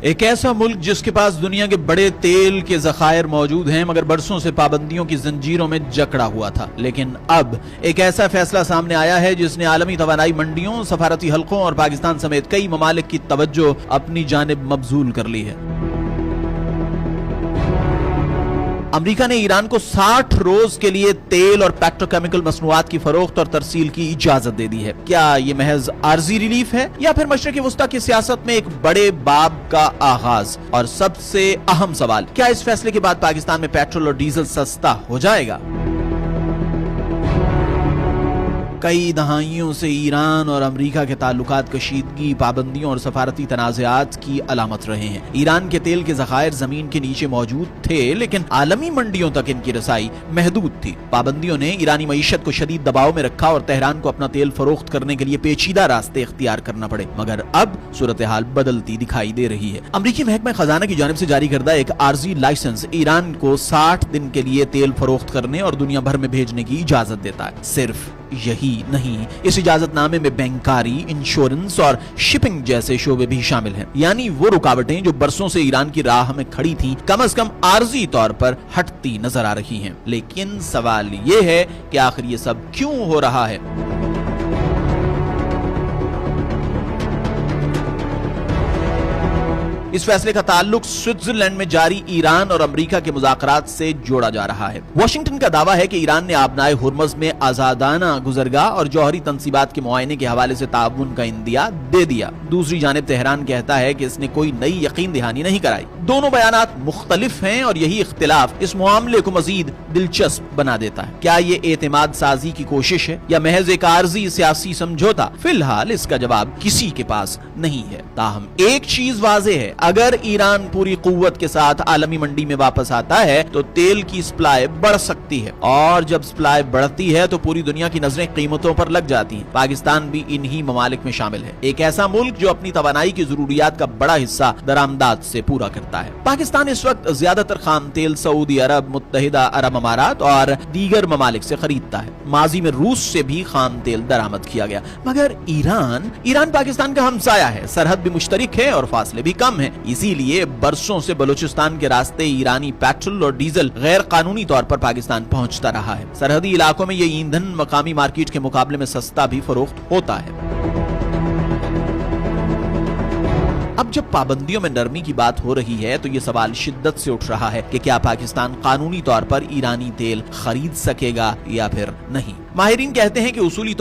ایک ایسا ملک جس کے پاس دنیا کے بڑے تیل کے ذخائر موجود ہیں مگر برسوں سے پابندیوں کی زنجیروں میں جکڑا ہوا تھا، لیکن اب ایک ایسا فیصلہ سامنے آیا ہے جس نے عالمی توانائی منڈیوں، سفارتی حلقوں اور پاکستان سمیت کئی ممالک کی توجہ اپنی جانب مبذول کر لی ہے۔ امریکہ نے ایران کو 60 روز کے لیے تیل اور پیٹروکیمیکل مصنوعات کی فروخت اور ترسیل کی اجازت دے دی ہے۔ کیا یہ محض عارضی ریلیف ہے یا پھر مشرق وسطیٰ کی سیاست میں ایک بڑے باب کا آغاز؟ اور سب سے اہم سوال، کیا اس فیصلے کے بعد پاکستان میں پیٹرول اور ڈیزل سستا ہو جائے گا؟ کئی دہائیوں سے ایران اور امریکہ کے تعلقات کشیدگی، پابندیوں اور سفارتی تنازعات کی علامت رہے ہیں۔ ایران کے تیل کے ذخائر زمین کے نیچے موجود تھے لیکن عالمی منڈیوں تک ان کی رسائی محدود تھی۔ پابندیوں نے ایرانی معیشت کو شدید دباؤ میں رکھا اور تہران کو اپنا تیل فروخت کرنے کے لیے پیچیدہ راستے اختیار کرنا پڑے، مگر اب صورتحال بدلتی دکھائی دے رہی ہے۔ امریکی محکمہ خزانہ کی جانب سے جاری کردہ ایک عارضی لائسنس ایران کو 60 دن کے لیے تیل فروخت کرنے اور دنیا بھر میں بھیجنے کی اجازت دیتا ہے۔ صرف یہی نہیں، اس اجازت نامے میں بینکاری، انشورنس اور شپنگ جیسے شعبے بھی شامل ہیں، یعنی وہ رکاوٹیں جو برسوں سے ایران کی راہ میں کھڑی تھیں کم از کم عارضی طور پر ہٹتی نظر آ رہی ہیں۔ لیکن سوال یہ ہے کہ آخر یہ سب کیوں ہو رہا ہے؟ اس فیصلے کا تعلق سوئٹزرلینڈ میں جاری ایران اور امریکہ کے مذاکرات سے جوڑا جا رہا ہے۔ واشنگٹن کا دعویٰ ہے کہ ایران نے آبنائے ہرمز میں آزادانہ گزرگاہ اور جوہری تنصیبات کے معائنے کے حوالے سے تعاون کا عندیہ دے دیا۔ دوسری جانب تہران کہتا ہے کہ اس نے کوئی نئی یقین دہانی نہیں کرائی۔ دونوں بیانات مختلف ہیں اور یہی اختلاف اس معاملے کو مزید دلچسپ بنا دیتا ہے۔ کیا یہ اعتماد سازی کی کوشش ہے یا محض ایک عارضی سیاسی سمجھوتا؟ فی الحال اس کا جواب کسی کے پاس نہیں ہے۔ تاہم ایک چیز واضح ہے، اگر ایران پوری قوت کے ساتھ عالمی منڈی میں واپس آتا ہے تو تیل کی سپلائی بڑھ سکتی ہے، اور جب سپلائی بڑھتی ہے تو پوری دنیا کی نظریں قیمتوں پر لگ جاتی ہیں۔ پاکستان بھی انہی ممالک میں شامل ہے، ایک ایسا ملک جو اپنی توانائی کی ضروریات کا بڑا حصہ درآمدات سے پورا کرتا ہے۔ پاکستان اس وقت زیادہ تر خام تیل سعودی عرب، متحدہ عرب امارات اور دیگر ممالک سے خریدتا ہے۔ ماضی میں روس سے بھی خام تیل درآمد کیا گیا، مگر ایران پاکستان کا ہمسایہ ہے، سرحد بھی مشترک ہے اور فاصلے بھی کم ہیں۔ اسی لیے برسوں سے بلوچستان کے راستے ایرانی پیٹرول اور ڈیزل غیر قانونی طور پر پاکستان پہنچتا رہا ہے۔ سرحدی علاقوں میں یہ ایندھن مقامی مارکیٹ کے مقابلے میں سستا بھی فروخت ہوتا ہے۔ اب جب پابندیوں میں نرمی کی بات ہو رہی ہے تو یہ سوال شدت سے اٹھ رہا ہے کہ کیا پاکستان قانونی طور پر ایرانی تیل خرید سکے گا یا پھر نہیں۔ ماہرین کہتے ہیں کہ اصولی